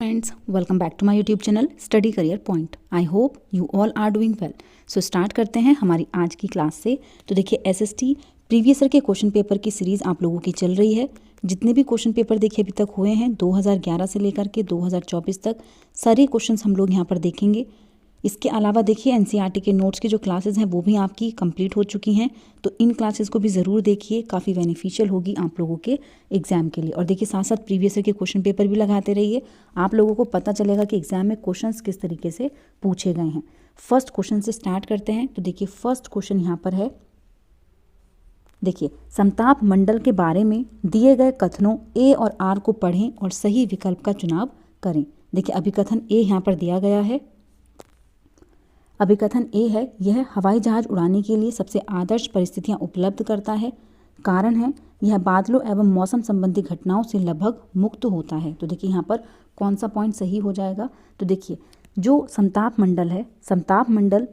Friends, welcome back to my YouTube channel Study Career Point. I hope you all are doing well. So start करते हैं हमारी आज की class से। तो देखिए एसएसटी प्रीवियस ईयर के क्वेश्चन पेपर की सीरीज़ आप लोगों की चल रही है। जितने भी क्वेश्चन पेपर देखिए अभी तक हुए हैं 2011 से लेकर के 2024 तक सारे क्वेश्चंस हम लोग यहाँ पर देखेंगे। इसके अलावा देखिए एनसीईआरटी के नोट्स की जो क्लासेस हैं वो भी आपकी कंप्लीट हो चुकी हैं, तो इन क्लासेस को भी ज़रूर देखिए, काफ़ी बेनिफिशियल होगी आप लोगों के एग्ज़ाम के लिए। और देखिए साथ साथ प्रीवियस ईयर के क्वेश्चन पेपर भी लगाते रहिए, आप लोगों को पता चलेगा कि एग्ज़ाम में क्वेश्चंस किस तरीके से पूछे गए हैं। फर्स्ट क्वेश्चन से स्टार्ट करते हैं। तो देखिए फर्स्ट क्वेश्चन यहाँ पर है, देखिए समताप मंडल के बारे में दिए गए कथनों ए और आर को पढ़ें और सही विकल्प का चुनाव करें। देखिए अभिकथन ए यहाँ पर दिया गया है। अभिकथन ए है, यह हवाई जहाज उड़ाने के लिए सबसे आदर्श परिस्थितियां उपलब्ध करता है। कारण है, यह बादलों एवं मौसम संबंधी घटनाओं से लगभग मुक्त होता है। तो देखिए यहाँ पर कौन सा पॉइंट सही हो जाएगा। तो देखिए जो समताप मंडल है, समताप मंडल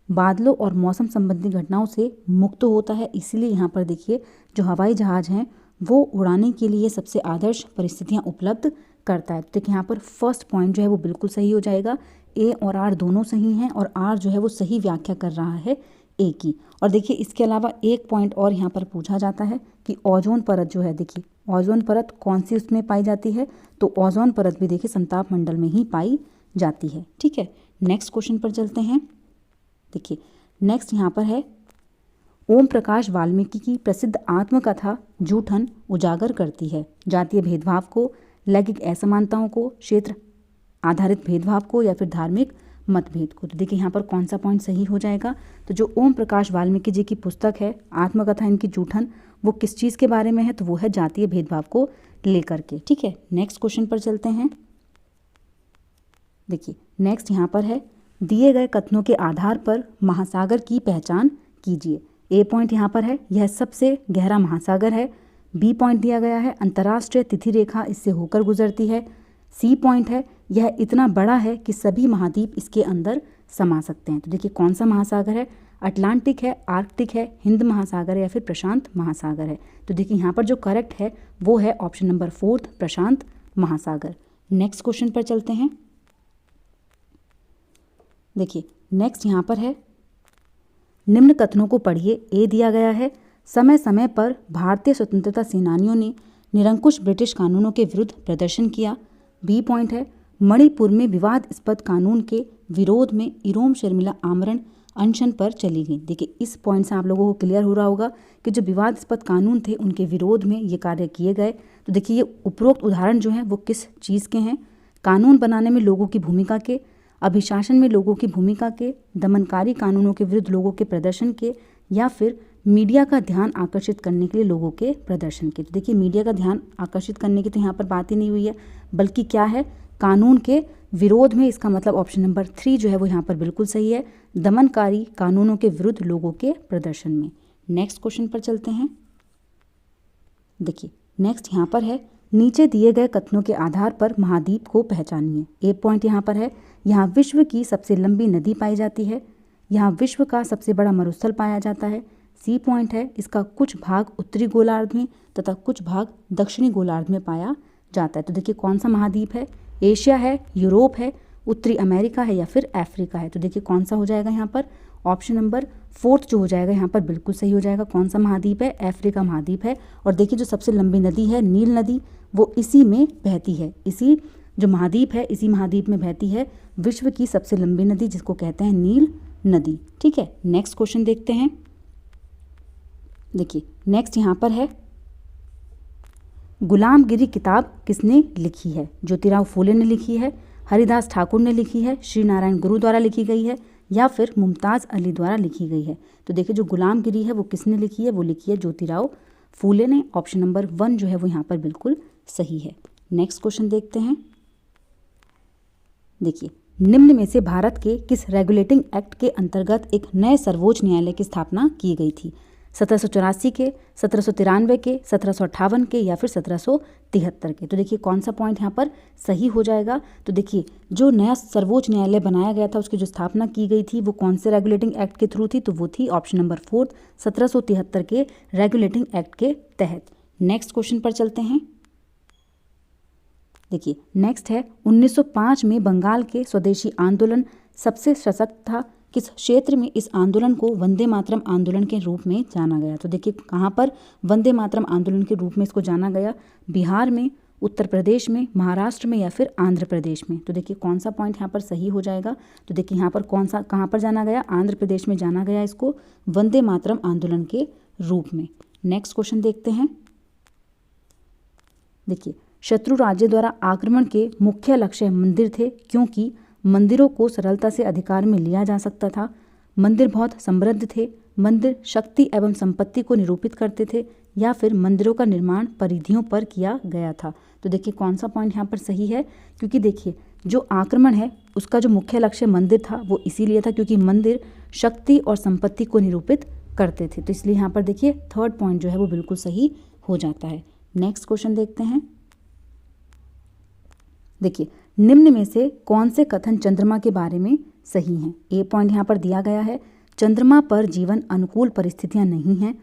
बादलों और मौसम संबंधी घटनाओं से मुक्त होता है, इसीलिए यहाँ पर देखिए जो हवाई जहाज हैं वो उड़ाने के लिए सबसे आदर्श परिस्थितियाँ उपलब्ध करता है। तो देखिए यहाँ पर फर्स्ट पॉइंट जो है वो बिल्कुल सही हो जाएगा। ए और आर दोनों सही हैं और आर जो है वो सही व्याख्या कर रहा है ए की। और देखिए इसके अलावा एक पॉइंट और यहाँ पर पूछा जाता है कि ओजोन परत जो है, देखिए ओजोन परत कौन सी उसमें पाई जाती है, तो ओजोन परत भी देखिए समताप मंडल में ही पाई जाती है। ठीक है, नेक्स्ट क्वेश्चन पर चलते हैं। देखिए नेक्स्ट यहाँ पर है, ओम प्रकाश वाल्मीकि की प्रसिद्ध आत्मकथा जूठन उजागर करती है जातीय भेदभाव को, लैंगिक असमानताओं को, क्षेत्र आधारित भेदभाव को या फिर धार्मिक मतभेद को। तो देखिए यहाँ पर कौन सा पॉइंट सही हो जाएगा। तो जो ओम प्रकाश वाल्मीकि जी की पुस्तक है आत्मकथा इनकी जूठन, वो किस चीज़ के बारे में है, तो वो है जातीय भेदभाव को लेकर के। ठीक है, नेक्स्ट क्वेश्चन पर चलते हैं। देखिए नेक्स्ट यहाँ पर है, दिए गए कथनों के आधार पर महासागर की पहचान कीजिए। ए पॉइंट यहाँ पर है, यह सबसे गहरा महासागर है। बी पॉइंट दिया गया है, अंतर्राष्ट्रीय तिथि रेखा इससे होकर गुजरती है। सी पॉइंट है, यह इतना बड़ा है कि सभी महाद्वीप इसके अंदर समा सकते हैं। तो देखिए कौन सा महासागर है, अटलांटिक है, आर्कटिक है, हिंद महासागर है या फिर प्रशांत महासागर है। तो देखिए यहाँ पर जो करेक्ट है वो है ऑप्शन नंबर 4 प्रशांत महासागर। नेक्स्ट क्वेश्चन पर चलते हैं। देखिए नेक्स्ट यहाँ पर है, निम्न कथनों को पढ़िए। ए दिया गया है, समय समय पर भारतीय स्वतंत्रता सेनानियों ने निरंकुश ब्रिटिश कानूनों के विरुद्ध प्रदर्शन किया। बी पॉइंट है, मणिपुर में विवादास्पद कानून के विरोध में इरोम शर्मिला आमरण अनशन पर चली गई। देखिए इस पॉइंट से आप लोगों को क्लियर हो रहा होगा कि जो विवादास्पद कानून थे उनके विरोध में ये कार्य किए गए। तो देखिए ये उपरोक्त उदाहरण जो हैं वो किस चीज़ के हैं, कानून बनाने में लोगों की भूमिका के, अभिशासन में लोगों की भूमिका के, दमनकारी कानूनों के विरुद्ध लोगों के प्रदर्शन के, या फिर मीडिया का ध्यान आकर्षित करने के लिए लोगों के प्रदर्शन के। तो देखिए मीडिया का ध्यान आकर्षित करने की तो यहाँ पर बात ही नहीं हुई है, बल्कि क्या है, कानून के विरोध में। इसका मतलब ऑप्शन नंबर 3 जो है वो यहाँ पर बिल्कुल सही है, दमनकारी कानूनों के विरुद्ध लोगों के प्रदर्शन में। नेक्स्ट क्वेश्चन पर चलते हैं। देखिए नेक्स्ट यहाँ पर है, नीचे दिए गए कथनों के आधार पर महाद्वीप को पहचानिए। ए पॉइंट यहाँ पर है, यहाँ विश्व की सबसे लंबी नदी पाई जाती है, यहाँ विश्व का सबसे बड़ा मरुस्थल पाया जाता है। सी पॉइंट है, इसका कुछ भाग उत्तरी गोलार्ध में तथा कुछ भाग दक्षिणी गोलार्ध में पाया जाता है। तो देखिए कौन सा महाद्वीप है, एशिया है, यूरोप है, उत्तरी अमेरिका है या फिर अफ्रीका है। तो देखिए कौन सा हो जाएगा यहाँ पर, ऑप्शन नंबर 4 जो हो जाएगा यहाँ पर बिल्कुल सही हो जाएगा। कौन सा महाद्वीप है, अफ्रीका महाद्वीप है। और देखिए जो सबसे लंबी नदी है नील नदी, वो इसी में बहती है, इसी जो महाद्वीप है इसी महाद्वीप में बहती है विश्व की सबसे लंबी नदी, जिसको कहते हैं नील नदी। ठीक है, नेक्स्ट क्वेश्चन देखते हैं। देखिए नेक्स्ट यहाँ पर है, गुलामगिरी किताब किसने लिखी है। ज्योतिराव फूले ने लिखी है, हरिदास ठाकुर ने लिखी है, श्री नारायण गुरु द्वारा लिखी गई है या फिर मुमताज़ अली द्वारा लिखी गई है। तो देखिए जो गुलामगिरी है वो किसने लिखी है, वो लिखी है ज्योतिराव फूले ने। ऑप्शन नंबर 1 जो है वो यहाँ पर बिल्कुल सही है। नेक्स्ट क्वेश्चन देखते हैं। देखिए निम्न में से भारत के किस रेगुलेटिंग एक्ट के अंतर्गत एक नए सर्वोच्च न्यायालय की स्थापना की गई थी। 1784 के, 1793 के, 1758 के या फिर 1773 के। तो देखिए कौन सा पॉइंट यहाँ पर सही हो जाएगा। तो देखिए जो नया सर्वोच्च न्यायालय बनाया गया था उसकी जो स्थापना की गई थी वो कौन से रेगुलेटिंग एक्ट के थ्रू थी, तो वो थी ऑप्शन नंबर 4 1773 के रेगुलेटिंग एक्ट के तहत। नेक्स्ट क्वेश्चन पर चलते हैं। देखिए नेक्स्ट है 1905 में बंगाल के स्वदेशी आंदोलन सबसे सशक्त था। किस क्षेत्र में इस आंदोलन को वंदे मातरम आंदोलन के रूप में जाना गया? तो देखिए कहाँ पर वंदे मातरम आंदोलन के रूप में इसको जाना गया? बिहार में, उत्तर प्रदेश में, महाराष्ट्र में या फिर आंध्र प्रदेश में? तो देखिए कौन सा पॉइंट यहाँ पर सही हो जाएगा? तो देखिए यहाँ पर कहाँ पर जाना गया? आंध्र प्रदेश में जाना गया इसको वंदे मातरम आंदोलन के रूप में। नेक्स्ट क्वेश्चन देखते हैं। देखिए शत्रु राज्य द्वारा आक्रमण के मुख्य लक्ष्य मंदिर थे, क्योंकि मंदिरों को सरलता से अधिकार में लिया जा सकता था। मंदिर बहुत समृद्ध थे। मंदिर शक्ति एवं संपत्ति को निरूपित करते थे, या फिर मंदिरों का निर्माण परिधियों पर किया गया था? तो देखिए कौन सा पॉइंट यहाँ पर सही है? क्योंकि देखिए जो आक्रमण है उसका जो मुख्य लक्ष्य मंदिर था वो इसीलिए था क्योंकि मंदिर शक्ति और संपत्ति को निरूपित करते थे। तो इसलिए यहाँ पर देखिए थर्ड पॉइंट जो है वो बिल्कुल सही हो जाता है। नेक्स्ट क्वेश्चन देखते हैं। देखिए निम्न में से कौन से कथन चंद्रमा के बारे में सही हैं? ए पॉइंट यहाँ पर दिया गया है, चंद्रमा पर जीवन अनुकूल परिस्थितियाँ नहीं हैं।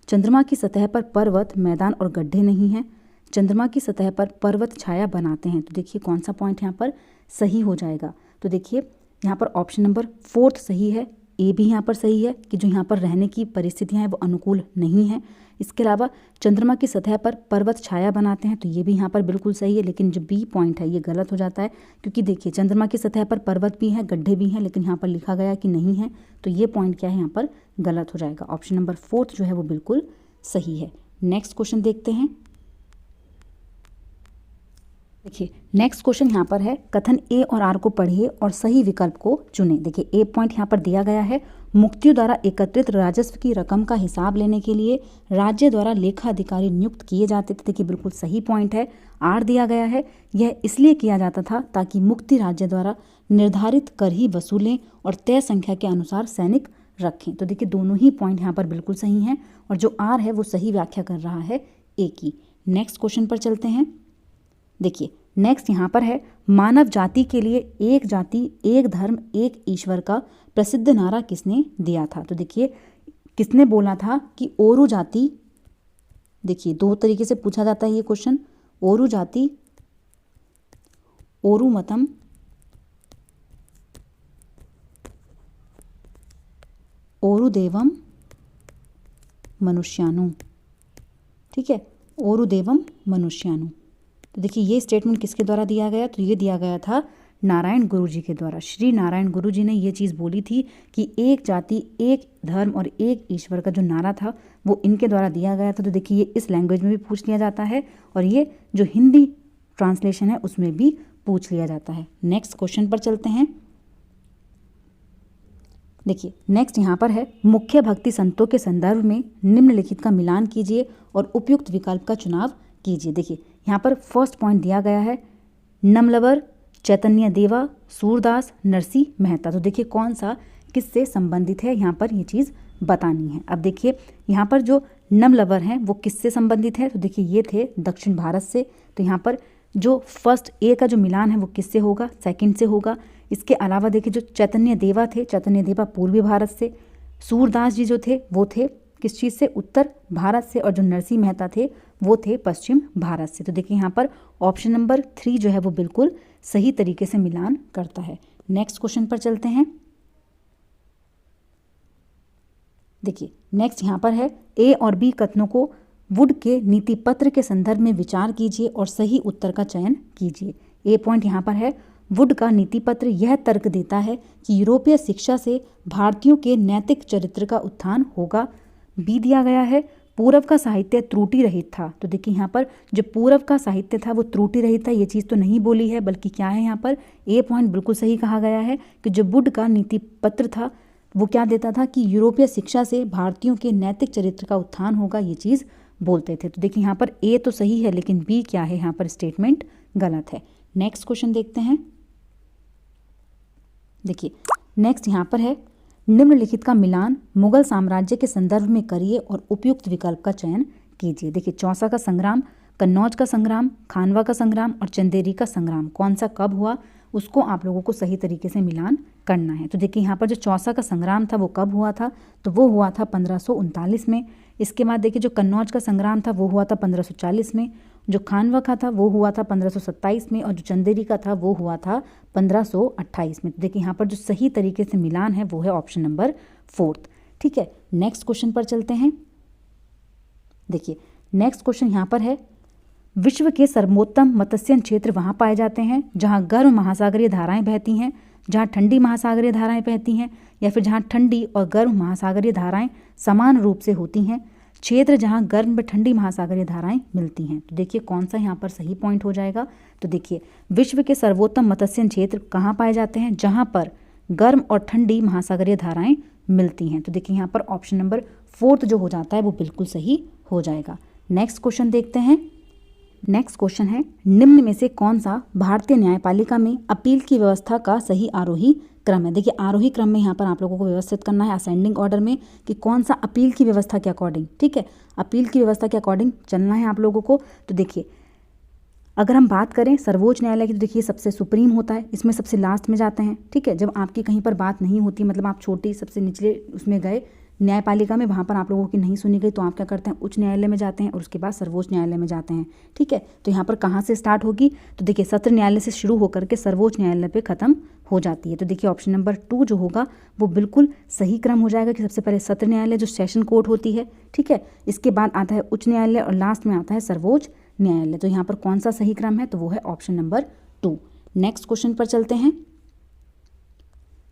चंद्रमा की सतह पर पर्वत, मैदान और गड्ढे नहीं हैं। चंद्रमा की सतह पर पर्वत छाया बनाते हैं। तो देखिए कौन सा पॉइंट यहाँ पर सही हो जाएगा? तो देखिए यहाँ पर ऑप्शन नंबर 4 सही है। ए भी यहाँ पर सही है कि जो यहाँ पर रहने की परिस्थितियाँ हैं वो अनुकूल नहीं हैं। इसके अलावा चंद्रमा की सतह पर पर्वत छाया बनाते हैं, तो ये भी यहाँ पर बिल्कुल सही है। लेकिन जो बी पॉइंट है ये गलत हो जाता है, क्योंकि देखिए चंद्रमा की सतह पर पर्वत भी हैं, गड्ढे भी हैं, लेकिन यहाँ पर लिखा गया कि नहीं है। तो ये पॉइंट क्या है यहाँ पर गलत हो जाएगा। ऑप्शन नंबर 4 जो है वो बिल्कुल सही है। नेक्स्ट क्वेश्चन देखते हैं। देखिए नेक्स्ट क्वेश्चन यहाँ पर है, कथन ए और आर को पढ़िए और सही विकल्प को चुनें। देखिए ए पॉइंट यहाँ पर दिया गया है, मुक्तियों द्वारा एकत्रित राजस्व की रकम का हिसाब लेने के लिए राज्य द्वारा लेखा अधिकारी नियुक्त किए जाते थे। देखिए बिल्कुल सही पॉइंट है। आर दिया गया है, यह इसलिए किया जाता था ताकि मुक्ति राज्य द्वारा निर्धारित कर ही वसूलें और तय संख्या के अनुसार सैनिक रखें। तो देखिए दोनों ही पॉइंट यहाँ पर बिल्कुल सही हैं, और जो आर है वो सही व्याख्या कर रहा है ए की। नेक्स्ट क्वेश्चन पर चलते हैं। देखिए नेक्स्ट यहाँ पर है, मानव जाति के लिए एक जाति, एक धर्म, एक ईश्वर का प्रसिद्ध नारा किसने दिया था? तो देखिए किसने बोला था कि ओरू जाति, देखिए 2 तरीके से पूछा जाता है ये क्वेश्चन, ओरू जाति, ओरू मतम, ओरू देवम मनुष्यानु। ठीक है, ओरू देवम मनुष्यानु। तो देखिए ये स्टेटमेंट किसके द्वारा दिया गया? तो ये दिया गया था नारायण गुरु जी के द्वारा। श्री नारायण गुरु जी ने ये चीज़ बोली थी कि एक जाति, एक धर्म और एक ईश्वर का जो नारा था वो इनके द्वारा दिया गया था। तो देखिए ये इस लैंग्वेज में भी पूछ लिया जाता है, और ये जो हिंदी ट्रांसलेशन है उसमें भी पूछ लिया जाता है। नेक्स्ट क्वेश्चन पर चलते हैं। देखिए नेक्स्ट यहाँ पर है, मुख्य भक्ति संतों के संदर्भ में निम्नलिखित का मिलान कीजिए और उपयुक्त विकल्प का चुनाव कीजिए। देखिए यहाँ पर फर्स्ट पॉइंट दिया गया है, नमलवर, चैतन्य देवा, सूरदास, नरसी मेहता। तो देखिए कौन सा किससे संबंधित है, यहाँ पर ये चीज़ बतानी है। अब देखिए यहाँ पर जो नमलवर हैं वो किससे संबंधित है? तो देखिए ये थे दक्षिण भारत से। तो यहाँ पर जो फर्स्ट ए का जो मिलान है वो किससे होगा? सेकंड से होगा। इसके अलावा देखिए जो चैतन्य देवा थे, चैतन्य देवा पूर्वी भारत से, सूरदास जी जो थे वो थे किस चीज़ से? उत्तर भारत से, और जो नरसी मेहता थे वो थे पश्चिम भारत से। तो देखिए यहाँ पर ऑप्शन नंबर 3 जो है वो बिल्कुल सही तरीके से मिलान करता है। नेक्स्ट क्वेश्चन पर चलते हैं। देखिए नेक्स्ट यहाँ पर है, ए और बी कथनों को वुड के नीति पत्र के संदर्भ में विचार कीजिए और सही उत्तर का चयन कीजिए। ए पॉइंट यहाँ पर है, वुड का नीति पत्र यह तर्क देता है कि यूरोपीय शिक्षा से भारतीयों के नैतिक चरित्र का उत्थान होगा। बी दिया गया है, पूर्व का साहित्य त्रुटि रहित था। तो देखिए यहाँ पर जो पूर्व का साहित्य था वो त्रुटि रहित था, ये चीज़ तो नहीं बोली है, बल्कि क्या है यहाँ पर ए पॉइंट बिल्कुल सही कहा गया है कि जो वुड का नीति पत्र था वो क्या देता था कि यूरोपीय शिक्षा से भारतीयों के नैतिक चरित्र का उत्थान होगा, ये चीज़ बोलते थे। तो देखिए यहाँ पर ए तो सही है, लेकिन बी क्या है यहाँ पर स्टेटमेंट गलत है। नेक्स्ट क्वेश्चन देखते हैं। देखिए नेक्स्ट यहाँ पर है, निम्नलिखित का मिलान मुगल साम्राज्य के संदर्भ में करिए और उपयुक्त विकल्प का चयन कीजिए। देखिए चौसा का संग्राम, कन्नौज का संग्राम, खानवा का संग्राम और चंदेरी का संग्राम कौन सा कब हुआ, उसको आप लोगों को सही तरीके से मिलान करना है। तो देखिए यहाँ पर जो चौसा का संग्राम था वो कब हुआ था? तो वो हुआ था 1539 में। इसके बाद देखिए जो कन्नौज का संग्राम था वो हुआ था 1540 में, जो खानवा का था वो हुआ था 1527 में और जो चंदेरी का था वो हुआ था 1528 में। तो देखिए यहाँ पर जो सही तरीके से मिलान है वो है ऑप्शन नंबर 4। ठीक है, नेक्स्ट क्वेश्चन पर चलते हैं। देखिए नेक्स्ट क्वेश्चन यहाँ पर है, विश्व के सर्वोत्तम मत्स्य क्षेत्र वहाँ पाए जाते हैं जहाँ गर्म महासागरीय धाराएं बहती हैं, जहाँ ठंडी महासागरीय धाराएं बहती हैं, या फिर जहाँ ठंडी और गर्म महासागरीय धाराएं समान रूप से होती हैं, क्षेत्र जहाँ गर्म व ठंडी महासागरीय धाराएं मिलती हैं। तो देखिए कौन सा यहाँ पर सही पॉइंट हो जाएगा। तो देखिए विश्व के सर्वोत्तम मत्स्य क्षेत्र कहाँ पाए जाते हैं, जहाँ पर गर्म और ठंडी महासागरीय धाराएं मिलती हैं। तो देखिए यहाँ पर ऑप्शन नंबर 4 जो हो जाता है वो बिल्कुल सही हो जाएगा। नेक्स्ट क्वेश्चन देखते हैं। नेक्स्ट क्वेश्चन है, निम्न में से कौन सा भारतीय न्यायपालिका में अपील की व्यवस्था का सही आरोही क्रम है। देखिए आरोही क्रम में यहाँ पर आप लोगों को व्यवस्थित करना है असेंडिंग ऑर्डर में कि कौन सा अपील की व्यवस्था के अकॉर्डिंग, ठीक है, अपील की व्यवस्था के अकॉर्डिंग चलना है आप लोगों को। तो देखिए अगर हम बात करें सर्वोच्च न्यायालय की, तो देखिए सबसे सुप्रीम होता है, इसमें सबसे लास्ट में जाते हैं। ठीक है, जब आपकी कहीं पर बात नहीं होती, मतलब आप छोटी सबसे निचले उसमें गए न्यायपालिका में, वहाँ पर आप लोगों की नहीं सुनी गई, तो आप क्या करते हैं, उच्च न्यायालय में जाते हैं और उसके बाद सर्वोच्च न्यायालय में जाते हैं। ठीक है, तो यहाँ पर कहाँ से स्टार्ट होगी, तो देखिए सत्र न्यायालय से शुरू होकर के सर्वोच्च न्यायालय पे खत्म हो जाती है। तो देखिए ऑप्शन नंबर 2 जो होगा वो बिल्कुल सही क्रम हो जाएगा कि सबसे पहले सत्र न्यायालय जो सेशन कोर्ट होती है, ठीक है, इसके बाद आता है उच्च न्यायालय और लास्ट में आता है सर्वोच्च न्यायालय। तो यहाँ पर कौन सा सही क्रम है, तो वो है ऑप्शन नंबर 2। नेक्स्ट क्वेश्चन पर चलते हैं।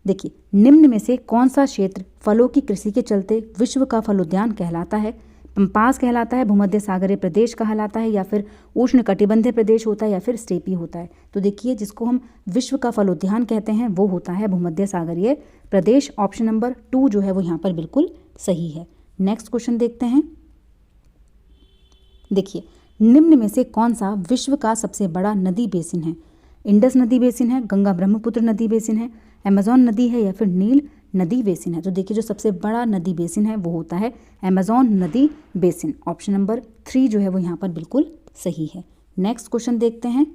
देखिए निम्न में से कौन सा क्षेत्र फलों की कृषि के चलते विश्व का फलोद्यान कहलाता है। पंपास कहलाता है, भूमध्य सागरीय प्रदेश कहलाता है, या फिर उष्ण कटिबंधीय प्रदेश होता है, या फिर स्टेपी होता है। तो देखिए जिसको हम विश्व का फलोद्यान कहते हैं वो होता है भूमध्य सागरीय प्रदेश। ऑप्शन नंबर 2 जो है वो यहाँ पर बिल्कुल सही है। नेक्स्ट क्वेश्चन देखते हैं। देखिए निम्न में से कौन सा विश्व का सबसे बड़ा नदी बेसिन है। इंडस नदी बेसिन है, गंगा ब्रह्मपुत्र नदी बेसिन है, अमेजॉन नदी है, या फिर नील नदी बेसिन है। तो देखिए जो सबसे बड़ा नदी बेसिन है वो होता है अमेजॉन नदी बेसिन। ऑप्शन नंबर 3 जो है वो यहाँ पर बिल्कुल सही है। नेक्स्ट क्वेश्चन देखते हैं।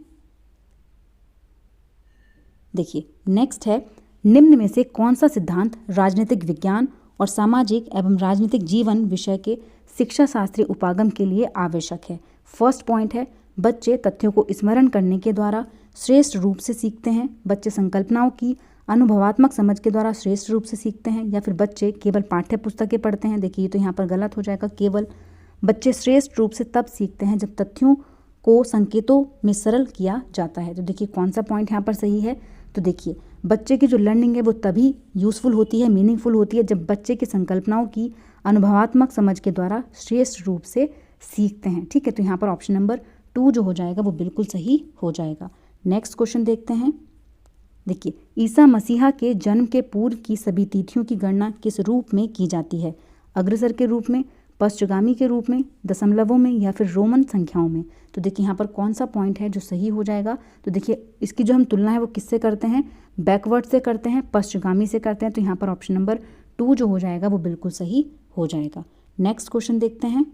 देखिए नेक्स्ट है, निम्न में से कौन सा सिद्धांत राजनीतिक विज्ञान और सामाजिक एवं राजनीतिक जीवन विषय के शिक्षा शास्त्रीय उपागम के लिए आवश्यक है। फर्स्ट पॉइंट है, बच्चे तथ्यों को स्मरण करने के द्वारा श्रेष्ठ रूप से सीखते हैं। बच्चे संकल्पनाओं की अनुभवात्मक समझ के द्वारा श्रेष्ठ रूप से सीखते हैं, या फिर बच्चे केवल पाठ्य पुस्तकें पढ़ते हैं। देखिए तो यहाँ पर गलत हो जाएगा। केवल बच्चे श्रेष्ठ रूप से तब सीखते हैं जब तथ्यों को संकेतों में सरल किया जाता है। तो देखिए कौन सा पॉइंट यहाँ पर सही है, तो देखिए बच्चे की जो लर्निंग है वो तभी यूज़फुल होती है, मीनिंगफुल होती है, जब बच्चे की संकल्पनाओं की अनुभवात्मक समझ के द्वारा श्रेष्ठ रूप से सीखते हैं। ठीक है, तो यहाँ पर ऑप्शन नंबर 2 जो हो जाएगा वो बिल्कुल सही हो जाएगा। नेक्स्ट क्वेश्चन देखते हैं। देखिए ईसा मसीहा के जन्म के पूर्व की सभी तिथियों की गणना किस रूप में की जाती है। अग्रसर के रूप में, पश्चगामी के रूप में, दशमलवों में, या फिर रोमन संख्याओं में। तो देखिए यहाँ पर कौन सा पॉइंट है जो सही हो जाएगा। तो देखिए इसकी जो हम तुलना है वो किससे करते हैं, बैकवर्ड से करते हैं, पश्चगामी से करते हैं। तो यहाँ पर ऑप्शन नंबर 2 जो हो जाएगा वो बिल्कुल सही हो जाएगा। नेक्स्ट क्वेश्चन देखते हैं।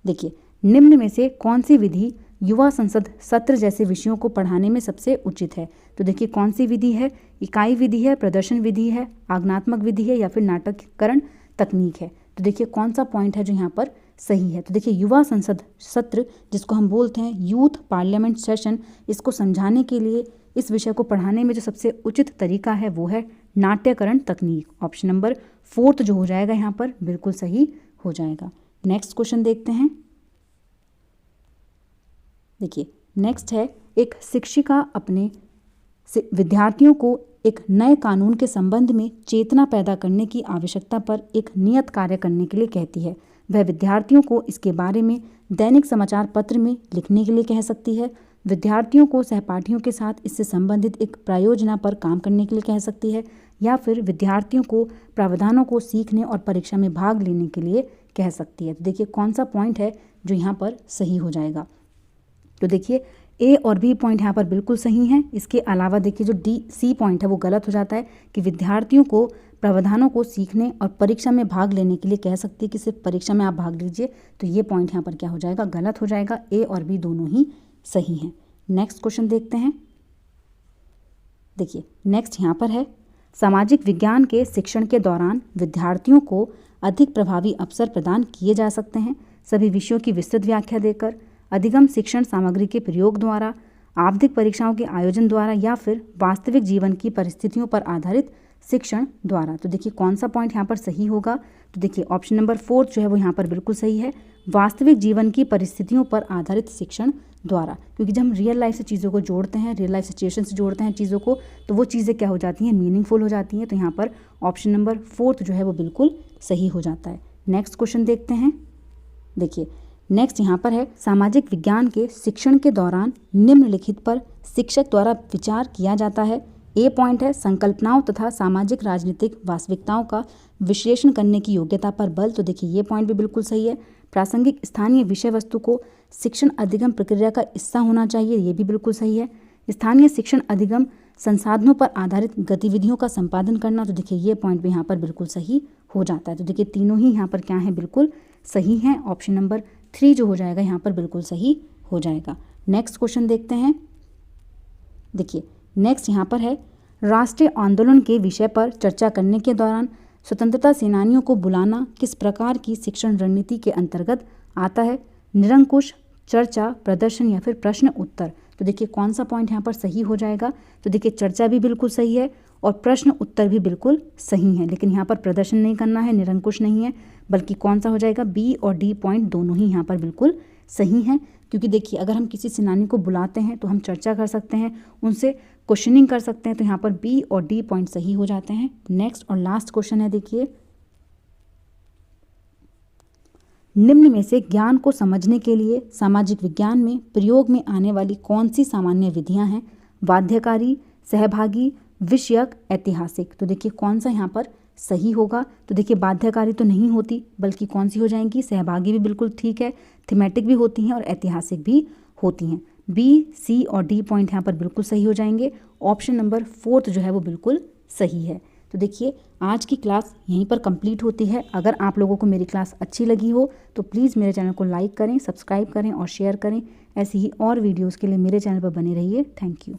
देखिए निम्न में से कौन सी विधि युवा संसद सत्र जैसे विषयों को पढ़ाने में सबसे उचित है। तो देखिए कौन सी विधि है, इकाई विधि है, प्रदर्शन विधि है, आज्ञात्मक विधि है, या फिर नाटकीकरण तकनीक है। तो देखिए कौन सा पॉइंट है जो यहाँ पर सही है। तो देखिए युवा संसद सत्र जिसको हम बोलते हैं यूथ पार्लियामेंट सेशन, इसको समझाने के लिए, इस विषय को पढ़ाने में जो सबसे उचित तरीका है वो है नाट्यकरण तकनीक। ऑप्शन नंबर 4 जो हो जाएगा यहाँ पर बिल्कुल सही हो जाएगा। नेक्स्ट क्वेश्चन देखते हैं। देखिए नेक्स्ट है, एक शिक्षिका अपने विद्यार्थियों को एक नए कानून के संबंध में चेतना पैदा करने की आवश्यकता पर एक नियत कार्य करने के लिए कहती है। वह विद्यार्थियों को इसके बारे में दैनिक समाचार पत्र में लिखने के लिए कह सकती है, विद्यार्थियों को सहपाठियों के साथ इससे संबंधित एक प्रायोजना पर काम करने के लिए कह सकती है, या फिर विद्यार्थियों को प्रावधानों को सीखने और परीक्षा में भाग लेने के लिए कह सकती है। तो देखिए कौन सा पॉइंट है जो यहाँ पर सही हो जाएगा। तो देखिए ए और बी पॉइंट यहाँ पर बिल्कुल सही हैं। इसके अलावा देखिए जो डी सी पॉइंट है वो गलत हो जाता है कि विद्यार्थियों को प्रावधानों को सीखने और परीक्षा में भाग लेने के लिए कह सकती है कि सिर्फ परीक्षा में आप भाग लीजिए। तो ये पॉइंट यहाँ पर क्या हो जाएगा, गलत हो जाएगा। ए और बी दोनों ही सही हैं। नेक्स्ट क्वेश्चन देखते हैं। देखिए नेक्स्ट यहाँ पर है, सामाजिक विज्ञान के शिक्षण के दौरान विद्यार्थियों को अधिक प्रभावी अवसर प्रदान किए जा सकते हैं। सभी विषयों की विस्तृत व्याख्या देकर अधिगम शिक्षण सामग्री के प्रयोग द्वारा, आवधिक परीक्षाओं के आयोजन द्वारा या फिर वास्तविक जीवन की परिस्थितियों पर आधारित शिक्षण द्वारा। तो देखिए कौन सा पॉइंट यहाँ पर सही होगा, तो देखिए ऑप्शन नंबर 4 जो है वो यहाँ पर बिल्कुल सही है, वास्तविक जीवन की परिस्थितियों पर आधारित शिक्षण द्वारा। क्योंकि जब हम रियल लाइफ से चीज़ों को जोड़ते हैं, रियल लाइफ सिचुएशन से जोड़ते हैं चीज़ों को, तो वो चीज़ें क्या हो जाती हैं, मीनिंगफुल हो जाती हैं। तो यहाँ पर ऑप्शन नंबर 4 जो है वो बिल्कुल सही हो जाता है। नेक्स्ट क्वेश्चन देखते हैं। देखिए नेक्स्ट यहाँ पर है, सामाजिक विज्ञान के शिक्षण के दौरान निम्नलिखित पर शिक्षक द्वारा विचार किया जाता है। ए पॉइंट है, संकल्पनाओं तथा सामाजिक राजनीतिक वास्तविकताओं का विश्लेषण करने की योग्यता पर बल। तो देखिए ये पॉइंट भी बिल्कुल सही है। प्रासंगिक स्थानीय विषय वस्तु को शिक्षण अधिगम प्रक्रिया का हिस्सा होना चाहिए, ये भी बिल्कुल सही है। स्थानीय शिक्षण अधिगम संसाधनों पर आधारित गतिविधियों का संपादन करना, तो देखिए ये पॉइंट भी यहाँ पर बिल्कुल सही हो जाता है। तो देखिए तीनों ही यहाँ पर क्या है, बिल्कुल सही हैं। ऑप्शन नंबर 3 जो हो जाएगा यहाँ पर बिल्कुल सही हो जाएगा। नेक्स्ट क्वेश्चन देखते हैं। देखिए नेक्स्ट यहाँ पर है, राष्ट्रीय आंदोलन के विषय पर चर्चा करने के दौरान स्वतंत्रता सेनानियों को बुलाना किस प्रकार की शिक्षण रणनीति के अंतर्गत आता है। निरंकुश, चर्चा, प्रदर्शन या फिर प्रश्न उत्तर। तो देखिए कौन सा पॉइंट यहाँ पर सही हो जाएगा, तो देखिए चर्चा भी बिल्कुल सही है और प्रश्न उत्तर भी बिल्कुल सही है, लेकिन यहाँ पर प्रदर्शन नहीं करना है, निरंकुश नहीं है, बल्कि कौन सा हो जाएगा, बी और डी पॉइंट दोनों ही यहाँ पर बिल्कुल सही हैं। क्योंकि देखिए अगर हम किसी सेनानी को बुलाते हैं तो हम चर्चा कर सकते हैं, उनसे क्वेश्चनिंग कर सकते हैं, तो यहाँ पर बी और डी पॉइंट सही हो जाते हैं। नेक्स्ट और लास्ट क्वेश्चन है, देखिए निम्न में से ज्ञान को समझने के लिए सामाजिक विज्ञान में प्रयोग में आने वाली कौन सी सामान्य विधियां हैं। बाध्यकारी, सहभागी, विषयक, ऐतिहासिक। तो देखिए कौन सा यहाँ पर सही होगा, तो देखिए बाध्यकारी तो नहीं होती, बल्कि कौन सी हो जाएंगी, सहभागी भी बिल्कुल ठीक है, थीमेटिक भी होती हैं और ऐतिहासिक भी होती हैं। बी, सी और डी पॉइंट यहाँ पर बिल्कुल सही हो जाएंगे। ऑप्शन नंबर 4 जो है वो बिल्कुल सही है। तो देखिए आज की क्लास यहीं पर कंप्लीट होती है। अगर आप लोगों को मेरी क्लास अच्छी लगी हो तो प्लीज़ मेरे चैनल को लाइक करें, सब्सक्राइब करें और शेयर करें। ऐसी ही और वीडियोज़ के लिए मेरे चैनल पर बने रहिए। Thank you.